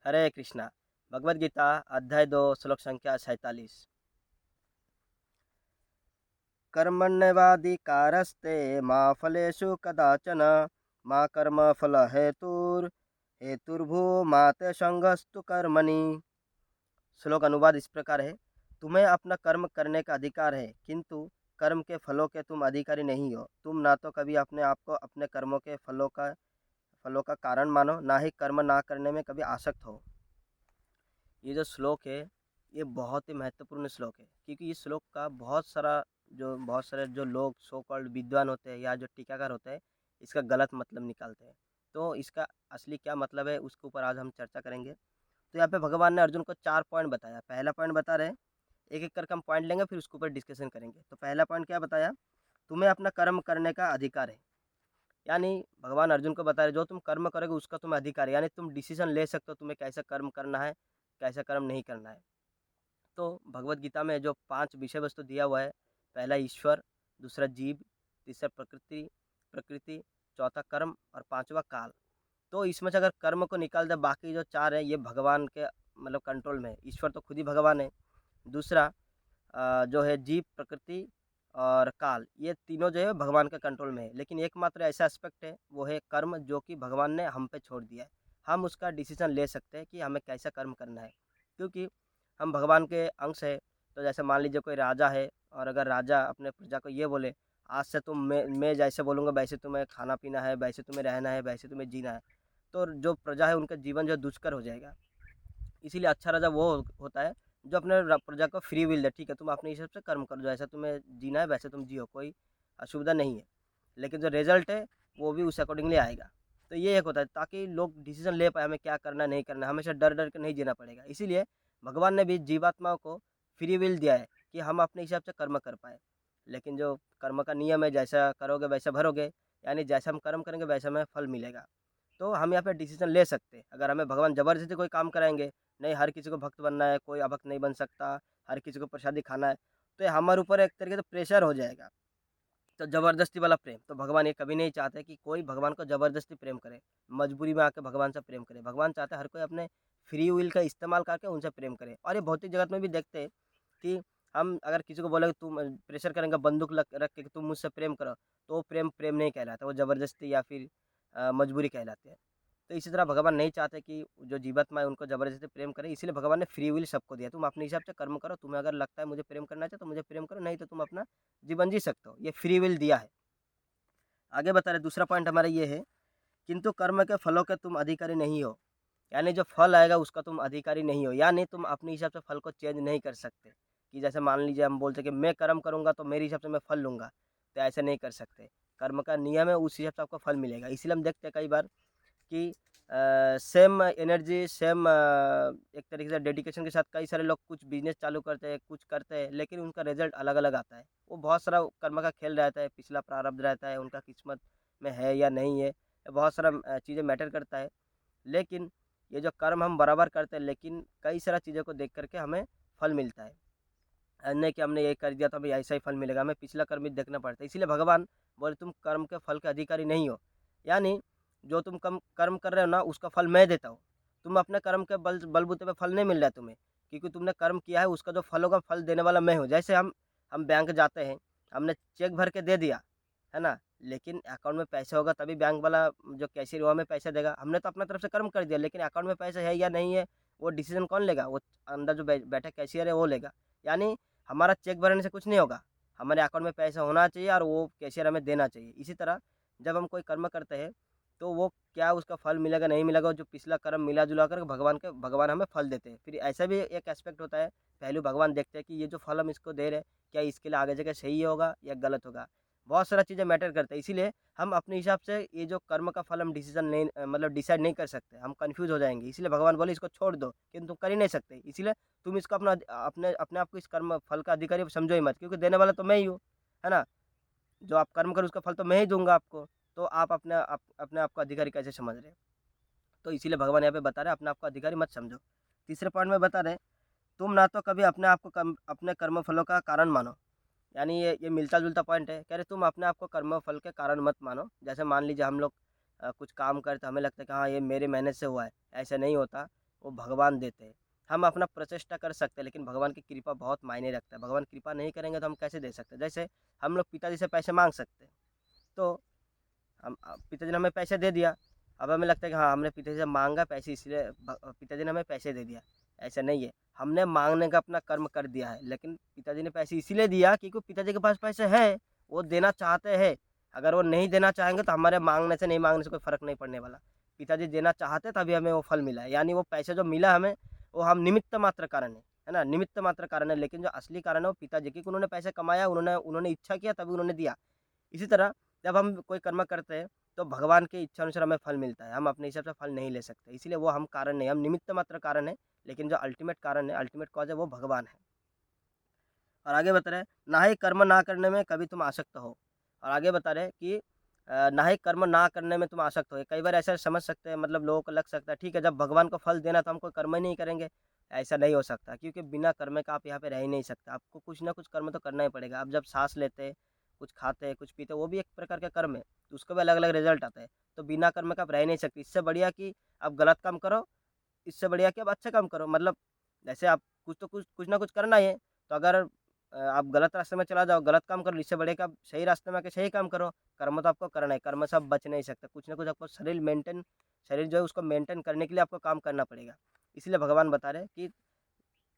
हरे कृष्णा। भगवद गीता अध्याय 2 श्लोक संख्या 47। कर्मण्यवाधिकारस्ते मा फलेषु कदाचन मा कर्मफल हेतुर्भूः मा ते संगस्तु कर्मणि। श्लोक अनुवाद इस प्रकार है। तुम्हें अपना कर्म करने का अधिकार है, किंतु कर्म के फलों के तुम अधिकारी नहीं हो। तुम ना तो कभी अपने आप को अपने कर्मों के फलों का कारण मानो, ना ही कर्म ना करने में कभी आसक्त हो। ये जो श्लोक है, ये बहुत ही महत्वपूर्ण श्लोक है, क्योंकि इस श्लोक का बहुत सारे जो लोग सो कॉल्ड विद्वान होते हैं या जो टीकाकार होते हैं, इसका गलत मतलब निकालते हैं। तो इसका असली क्या मतलब है, उसके ऊपर आज हम चर्चा करेंगे। तो यहाँ पे भगवान ने अर्जुन को 4 पॉइंट बताया। पहला पॉइंट बता रहे हैं, एक-एक करके हम पॉइंट लेंगे, फिर उसके ऊपर डिस्कशन करेंगे। तो पहला पॉइंट क्या बताया? तुम्हें अपना कर्म करने का अधिकार है। यानी भगवान अर्जुन को बता रहे, जो तुम कर्म करोगे उसका तुम्हें अधिकार है, यानी तुम डिसीज़न ले सकते हो तुम्हें कैसा कर्म करना है, कैसा कर्म नहीं करना है। तो भगवत गीता में जो 5 विषय वस्तु दिया हुआ है, पहला ईश्वर, दूसरा जीव, तीसरा प्रकृति प्रकृति, चौथा कर्म और पाँचवा काल। तो इसमें से अगर कर्म को निकाल दें, बाकी जो 4 है ये भगवान के मतलब कंट्रोल में है। ईश्वर तो खुद ही भगवान है। दूसरा जो है जीव, प्रकृति और काल, ये तीनों जो है भगवान के कंट्रोल में है। लेकिन एकमात्र ऐसा एस्पेक्ट है, वो है कर्म, जो कि भगवान ने हम पे छोड़ दिया है। हम उसका डिसीज़न ले सकते हैं कि हमें कैसा कर्म करना है, क्योंकि हम भगवान के अंश हैं। तो जैसे मान लीजिए कोई राजा है, और अगर राजा अपने प्रजा को ये बोले, आज से मैं जैसे बोलूँगा वैसे तुम्हें खाना-पीना है, वैसे तुम्हें रहना है, वैसे तुम्हें जीना है, तो जो प्रजा है उनका जीवन जो है दुष्कर हो जाएगा। इसीलिए अच्छा राजा वो होता है जो अपने प्रजा को फ्री विल दे, ठीक है तुम अपने हिसाब से कर्म करो, जैसा तुम्हें जीना है वैसे तुम जियो, कोई असुविधा नहीं है। लेकिन जो रिजल्ट है वो भी उस अकॉर्डिंगली आएगा। तो ये एक होता है, ताकि लोग डिसीजन ले पाए हमें क्या करना है नहीं करना है, हमेशा डर डर के नहीं जीना पड़ेगा। इसीलिए भगवान ने भी जीवात्माओं को फ्री विल दिया है कि हम अपने हिसाब से कर्म कर पाए। लेकिन जो कर्म का नियम है, जैसा करोगे वैसा भरोगे, यानी जैसा हम कर्म करेंगे वैसा हमें फल मिलेगा। तो हम यहाँ पे डिसीज़न ले सकते हैं। अगर हमें भगवान ज़बरदस्ती कोई काम कराएँगे, नहीं हर किसी को भक्त बनना है, कोई अभक्त नहीं बन सकता, हर किसी को प्रसादी खाना है, तो ये हमारे ऊपर एक तरीके से प्रेशर हो जाएगा। तो ज़बरदस्ती वाला प्रेम, तो भगवान ये कभी नहीं चाहते कि कोई भगवान को ज़बरदस्ती प्रेम करे, मजबूरी में आके भगवान से प्रेम करे। भगवान चाहते हैं हर कोई अपने फ्री विल का इस्तेमाल करके उनसे प्रेम करे। और ये भौतिक जगत में भी देखते हैं कि हम अगर किसी को बोले तुम प्रेशर करेंगे बंदूक रख के कि तुम मुझसे प्रेम करो, तो वो प्रेम प्रेम नहीं कहलाता, वो ज़बरदस्ती या फिर मजबूरी कहलाते हैं। तो इसी तरह भगवान नहीं चाहते कि जो जीवात्मा है उनको ज़बरदस्ती प्रेम करें, इसलिए भगवान ने फ्री विल सबको दिया। तुम अपने हिसाब से कर्म करो, तुम्हें अगर लगता है मुझे प्रेम करना चाहिए तो मुझे प्रेम करो, नहीं तो तुम अपना जीवन जी सकते हो। ये फ्री विल दिया है। आगे बता रहे, दूसरा पॉइंट हमारा ये है, किंतु कर्म के फलों के तुम अधिकारी नहीं हो। यानी जो फल आएगा उसका तुम अधिकारी नहीं हो, यानी तुम अपने हिसाब से फल को चेंज नहीं कर सकते। कि जैसे मान लीजिए हम बोलते कि मैं कर्म करूँगा तो मेरे हिसाब से मैं फल लूँगा, तो ऐसे नहीं कर सकते। कर्म का नियम है, उस हिसाब से आपको फल मिलेगा। इसीलिए हम देखते हैं कई बार कि सेम एनर्जी, सेम एक तरीके से डेडिकेशन के साथ कई सारे लोग कुछ बिज़नेस चालू करते हैं, कुछ करते हैं, लेकिन उनका रिज़ल्ट अलग-अलग आता है। वो बहुत सारा कर्म का खेल रहता है, पिछला प्रारब्ध रहता है, उनका किस्मत में है या नहीं है, बहुत सारा चीज़ें मैटर करता है। लेकिन ये जो कर्म हम बराबर करते हैं, लेकिन कई सारा चीज़ों को देख कर के हमें फल मिलता है। नहीं कि हमने ये कर दिया तो हमें ऐसा ही फल मिलेगा, हमें पिछला कर्म भी देखना पड़ता है। इसीलिए भगवान बोले तुम कर्म के फल के अधिकारी नहीं हो। यानी जो तुम कम कर्म कर रहे हो ना उसका फल मैं देता हूँ। तुम अपने कर्म के बलबूते पे फल नहीं मिल रहा है तुम्हें, क्योंकि तुमने कर्म किया है, उसका जो फल होगा फल देने वाला मैं हूँ। जैसे हम बैंक जाते हैं, हमने चेक भर के दे दिया, है ना? लेकिन अकाउंट में पैसे होगा तभी बैंक वाला जो कैशियर है वो हमें पैसे देगा। हमने तो अपना तरफ से कर्म कर दिया, लेकिन अकाउंट में पैसे है या नहीं है, वो डिसीज़न कौन लेगा? वो अंदर जो बैठा कैशियर है वो लेगा। यानी हमारा चेक भरने से कुछ नहीं होगा, हमारे अकाउंट में पैसा होना चाहिए और वो कैशियर हमें देना चाहिए। इसी तरह जब हम कोई कर्म करते हैं, तो वो क्या उसका फल मिलेगा नहीं मिलेगा, जो पिछला कर्म मिला-जुला कर भगवान हमें फल देते हैं। फिर ऐसा भी एक एस्पेक्ट होता है, पहलू भगवान देखते हैं कि ये जो फल हम इसको दे रहे हैं, क्या इसके लिए आगे जाके सही होगा या गलत होगा? बहुत सारा चीज़ें मैटर करता है, इसीलिए हम अपने हिसाब से ये जो कर्म का फल हम डिसीज़न नहीं मतलब डिसाइड नहीं कर सकते, हम कन्फ्यूज़ हो जाएँगे। इसलिए भगवान बोले इसको छोड़ दो, किंतु तुम कर ही नहीं सकते। इसीलिए तुम इसको अपने अपने आप को इस कर्म फल का अधिकारी समझो ही मत, क्योंकि देने वाला तो मैं ही हूँ, है ना? जो आप कर्म करो उसका फल तो मैं ही दूँगा आपको, तो आप अपने आप को अधिकारी कैसे समझ रहे हैं? तो इसीलिए भगवान यहाँ पे बता रहे हैं अपने आप को अधिकारी मत समझो। तीसरे पॉइंट में बता रहे हैं, तुम ना तो कभी अपने आप को अपने कर्म फलों का कारण मानो। यानी ये मिलता-जुलता पॉइंट है। कह रहे तुम अपने आप को कर्म फल के कारण मत मानो। जैसे मान लीजिए हम लोग कुछ काम करते हमें लगता है कि हाँ, ये मेरे मेहनत से हुआ है, ऐसा नहीं होता। वो भगवान देते हैं। हम अपना प्रचेष्टा कर सकते हैं, लेकिन भगवान की कृपा बहुत मायने रखता है। भगवान कृपा नहीं करेंगे तो हम कैसे दे सकते हैं? जैसे हम लोग पिताजी से पैसे माँग सकते हैं, तो हम पिताजी ने हमें पैसे दे दिया, अब हमें लगता है कि हाँ, हमने पिताजी से माँगा पैसे इसलिए पिताजी ने हमें पैसे दे दिया, ऐसा नहीं है। हमने माँगने का अपना कर्म कर दिया है, लेकिन पिताजी ने पैसे इसीलिए दिया क्योंकि पिताजी के पास पैसे हैं, वो देना चाहते हैं। अगर वो नहीं देना चाहेंगे तो हमारे माँगने से, नहीं माँगने से कोई फ़र्क नहीं पड़ने वाला। पिताजी देना चाहते तभी हमें वो फल मिला है, यानी वो पैसे जो मिला हमें, वो हम निमित्त मात्र कारण है ना? निमित्त मात्र कारण है, लेकिन जो असली कारण है वो पिताजी, क्योंकि उन्होंने पैसे कमाया, उन्होंने उन्होंने इच्छा किया तभी उन्होंने दिया। इसी तरह जब हम कोई कर्म करते हैं तो भगवान की इच्छा अनुसार हमें फल मिलता है, हम अपने हिसाब से फल नहीं ले सकते, इसीलिए वो हम कारण नहीं, हम निमित्त मात्र कारण है, लेकिन जो अल्टीमेट कारण है, अल्टीमेट कॉज है वो भगवान है। और आगे बता रहे हैं, ना ही कर्म ना करने में कभी तुम आसक्त हो। और आगे बता रहे हैं कि ना ही कर्म ना करने में तुम आसक्त हो। कई बार ऐसा समझ सकते हैं, मतलब लोगों को लग सकता है ठीक है, जब भगवान को फल देना तो हम कोई कर्म ही नहीं करेंगे। ऐसा नहीं हो सकता, क्योंकि बिना कर्म का आप यहाँ पे रह ही नहीं सकते, आपको कुछ ना कुछ कर्म तो करना ही पड़ेगा। आप जब सांस लेते हैं, कुछ खाते हैं, कुछ पीते हैं, वो भी एक प्रकार का कर्म है, तो उसका भी अलग अलग रिजल्ट आता है। तो बिना कर्म का आप रह ही नहीं सकते। इससे बढ़िया कि आप गलत काम करो, इससे बढ़िया कि आप अच्छा काम करो। मतलब जैसे आप कुछ तो कुछ ना कुछ करना ही है, तो अगर आप गलत रास्ते में चला जाओ, गलत काम करो, इससे बढ़िया कि आप सही रास्ते में आके सही काम करो। कर्म तो आपको करना है, कर्म से आप बच नहीं सकते। कुछ ना कुछ आपको शरीर जो है उसको मेंटेन करने के लिए आपको काम करना पड़ेगा। इसलिए भगवान बता रहे हैं कि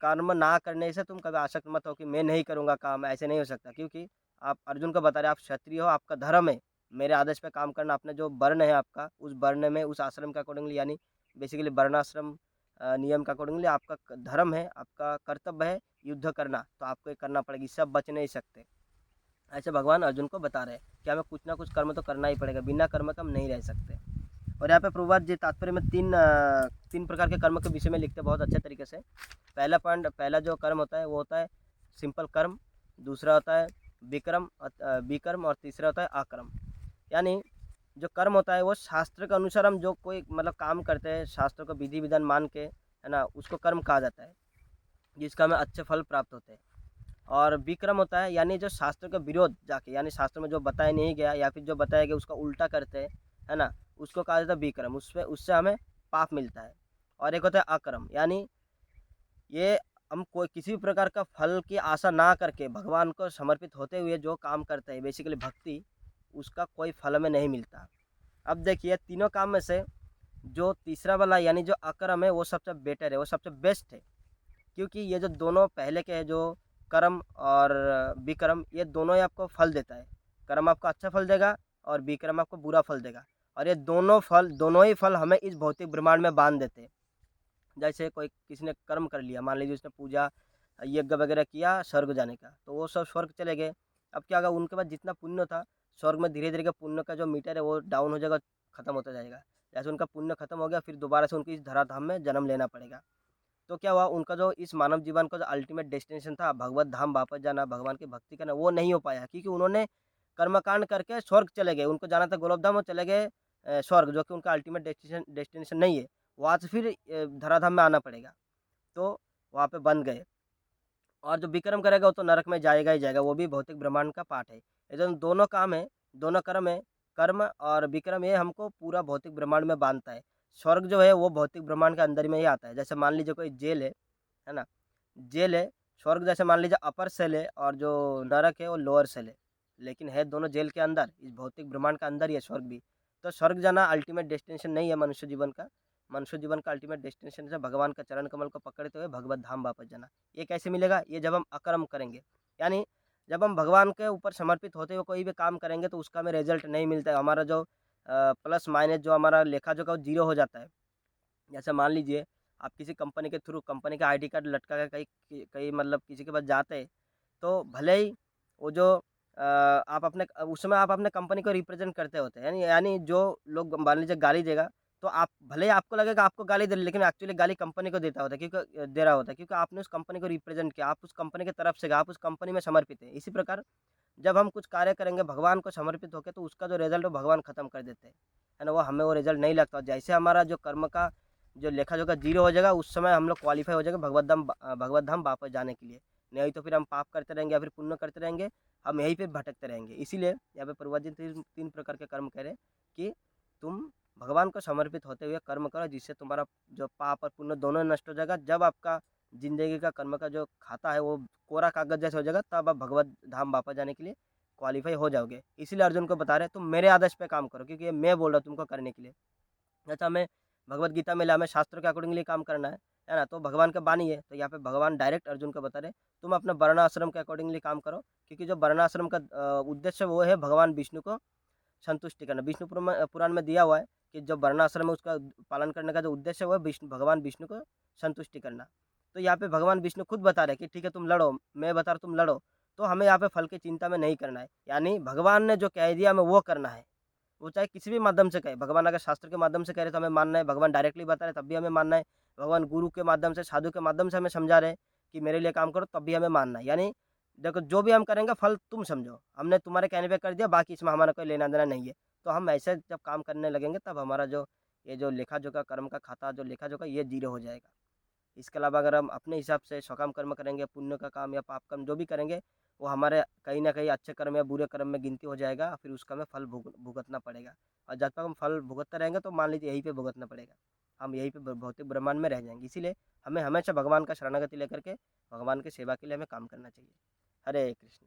कर्म ना करने से तुम कभी आसक्त मत हो कि मैं नहीं करूँगा काम, ऐसे नहीं हो सकता। क्योंकि आप अर्जुन को बता रहे हैं, आप क्षत्रिय हो, आपका धर्म है मेरे आदेश पे काम करना। अपने जो वर्ण है आपका, उस वर्ण में, उस आश्रम के अकॉर्डिंगली, यानी बेसिकली वर्णाश्रम नियम के अकॉर्डिंगली आपका धर्म है, आपका कर्तव्य है युद्ध करना, तो आपको ये करना पड़ेगा, इससे आप बच नहीं सकते। ऐसे भगवान अर्जुन को बता रहे हैं कि हमें कुछ ना कुछ कर्म तो करना ही पड़ेगा, बिना कर्म के हम नहीं रह सकते। और यहाँ पे प्रभुपाद जी तात्पर्य में तीन प्रकार के कर्म के विषय में लिखते हैं बहुत अच्छे तरीके से। पहला जो कर्म होता है वो होता है सिंपल कर्म, दूसरा होता है विकर्म, और तीसरा होता है अकर्म। यानी जो कर्म होता है वो शास्त्र के अनुसार हम जो कोई मतलब काम करते हैं, शास्त्र को विधि विधान मान के, है ना, उसको कर्म कहा जाता है, जिसका हमें अच्छे फल प्राप्त होते हैं। और विक्रम होता है यानी जो शास्त्र के विरोध जाके, यानी शास्त्र में जो बताया नहीं गया या फिर जो बताया गया उसका उल्टा करते हैं, है ना, उसको कहा जाता है विक्रम, उससे हमें पाप मिलता है। और एक होता है अकर्म, यानी ये हम कोई किसी भी प्रकार का फल की आशा ना करके भगवान को समर्पित होते हुए जो काम करते हैं, बेसिकली भक्ति, उसका कोई फल हमें नहीं मिलता। अब देखिए तीनों काम में से जो तीसरा वाला यानी जो अकर्म है वो सबसे बेटर है, वो सबसे बेस्ट है। क्योंकि ये जो दोनों पहले के हैं, जो कर्म और विक्रम, ये दोनों ही आपको फल देता है। कर्म आपको अच्छा फल देगा और विक्रम आपको बुरा फल देगा। और ये दोनों ही फल हमें इस भौतिक ब्रह्मांड में बांध देते हैं। जैसे कोई किसी ने कर्म कर लिया, मान लीजिए उसने पूजा यज्ञ वगैरह किया स्वर्ग जाने का, तो वो सब स्वर्ग चले गए। अब क्या होगा, उनके पास जितना पुण्य था, स्वर्ग में धीरे धीरे के पुण्य का जो मीटर है वो डाउन हो जाएगा, खत्म होता जाएगा। जैसे उनका पुण्य खत्म हो गया, फिर दोबारा से उनको इस धराधाम में जन्म लेना पड़ेगा। तो क्या हुआ, उनका जो इस मानव जीवन का जो अल्टीमेट डेस्टिनेशन था, भगवत धाम वापस जाना, भगवान की भक्ति करना, वो नहीं हो पाया, क्योंकि उन्होंने कर्मकांड करके स्वर्ग चले गए। उनको जाना था गोलोक धाम, वो चले गए स्वर्ग, जो कि उनका अल्टीमेट डेस्टिनेशन नहीं है। वहाँ से फिर धराधाम में आना पड़ेगा, तो वहाँ पे बंद गए। और जो विक्रम करेगा वो तो नरक में जाएगा ही जाएगा, वो भी भौतिक ब्रह्मांड का पार्ट है। ये जो दोनों काम है, दोनों कर्म है, कर्म और विक्रम, ये हमको पूरा भौतिक ब्रह्मांड में बांधता है। स्वर्ग जो है वो भौतिक ब्रह्मांड के अंदर में ही आता है। जैसे मान लीजिए कोई जेल है ना, जेल है, स्वर्ग जैसे मान लीजिए अपर सेल है और जो नरक है वो लोअर सेल है, लेकिन है दोनों जेल के अंदर, इस भौतिक ब्रह्मांड का अंदर ही है स्वर्ग भी। तो स्वर्ग जाना अल्टीमेट डेस्टिनेशन नहीं है मनुष्य जीवन का। मनुष्य जीवन का अल्टीमेट डेस्टिनेशन है भगवान का चरण कमल को पकड़ते हुए भगवत धाम वापस जाना। ये कैसे मिलेगा, ये जब हम अकर्म करेंगे, यानी जब हम भगवान के ऊपर समर्पित होते हुए कोई भी काम करेंगे तो उसका हमें रिजल्ट नहीं मिलता है। हमारा जो प्लस माइनस जो हमारा लेखा जोखा वो जीरो हो जाता है। जैसे मान लीजिए आप किसी कंपनी के थ्रू, कंपनी का आईडी कार्ड लटका के कहीं कहीं मतलब किसी के पास जाते हैं, तो भले ही वो जो आप अपने उस समय आप अपने कंपनी को रिप्रेजेंट करते होते हैं, यानी यानी जो लोग मान लीजिए गाली देगा, तो आप भले ही आपको लगेगा आपको गाली दे रहे, लेकिन एक्चुअली गाली कंपनी को देता होता है, क्योंकि दे रहा होता है, क्योंकि आपने उस कंपनी को रिप्रेजेंट किया, आप उस कंपनी की तरफ से गए, आप उस कंपनी में समर्पित हैं। इसी प्रकार जब हम कुछ कार्य करेंगे भगवान को समर्पित होकर, तो उसका जो रिजल्ट है वो भगवान खत्म कर देते हैं, है ना, वो हमें वो रिजल्ट नहीं लगता। जैसे हमारा जो कर्म का जो लेखा जोखा जीरो हो जाएगा, उस समय हम लोग क्वालिफाई हो जाएंगे भगवत धाम वापस जाने के लिए। नहीं तो फिर हम पाप करते रहेंगे या फिर पुण्य करते रहेंगे, हम यहीं पे भटकते रहेंगे। इसीलिए यहाँ पे प्रभुपाद जी तीन तीन प्रकार के कर्म कह रहे हैं कि तुम भगवान को समर्पित होते हुए कर्म करो, जिससे तुम्हारा जो पाप और पुण्य दोनों नष्ट हो जाएगा। जब आपका ज़िंदगी का कर्म का जो खाता है वो कोरा कागज़ जैसा हो जाएगा, तब आप भगवत धाम वापस जाने के लिए क्वालीफ़ाई हो जाओगे। इसीलिए अर्जुन को बता रहे हैं तुम मेरे आदेश पे काम करो, क्योंकि ये मैं बोल रहा हूँ तुमको करने के लिए। जैसा हमें भगवत गीता मिला, हमें शास्त्रों के अकॉर्डिंगली काम करना है ना? तो भगवान का वाणी है, तो यहाँ पे भगवान डायरेक्ट अर्जुन को बता रहे हैं, तुम अपने वर्णाश्रम के अकॉर्डिंगली काम करो, क्योंकि जो वर्णाश्रम का उद्देश्य वो है भगवान विष्णु को संतुष्टि करना। विष्णु पुराण में दिया हुआ है कि जो वर्णाश्रम है उसका पालन करने का जो उद्देश्य है वो है भगवान विष्णु को संतुष्टि करना। तो यहाँ पे भगवान विष्णु खुद बता रहे हैं कि ठीक है तुम लड़ो, मैं बता रहा हूँ तुम लड़ो। तो हमें यहाँ पे फल की चिंता में नहीं करना है। यानी भगवान ने जो कह दिया हमें वो करना है। वो चाहे किसी भी माध्यम से कहे, भगवान अगर शास्त्र के माध्यम से कह रहे तो हमें मानना है, भगवान डायरेक्टली बता रहे तब भी हमें मानना है, भगवान गुरु के माध्यम से, साधु के माध्यम से हमें समझा रहे हैं कि मेरे लिए काम करो, तब भी हमें मानना है। यानी देखो जो भी हम करेंगे फल तुम समझो, हमने तुम्हारे कहने पे कर दिया, बाकी इसमें हमारा कोई लेना-देना नहीं है। तो हम ऐसे जब काम करने लगेंगे तब हमारा जो ये जो लेखा-जोखा कर्म का खाता जो लेखा-जोखा ये ज़ीरो हो जाएगा। इसके अलावा अगर हम अपने हिसाब से सकाम कर्म करेंगे, पुण्य का काम या पाप कर्म जो भी करेंगे, वो हमारे कहीं न कहीं अच्छे कर्म या बुरे कर्म में गिनती हो जाएगा, फिर उसका हमें फल भुगतना पड़ेगा। और जब तक हम फल भुगतते रहेंगे तो मान लीजिए यहीं पे भुगतना पड़ेगा। हम यहीं पे भौतिक ब्रह्मांड में रह जाएँगे। इसीलिए हमें हमेशा भगवान का शरणागति लेकर के भगवान की सेवा के लिए हमें काम करना चाहिए। हरे कृष्ण।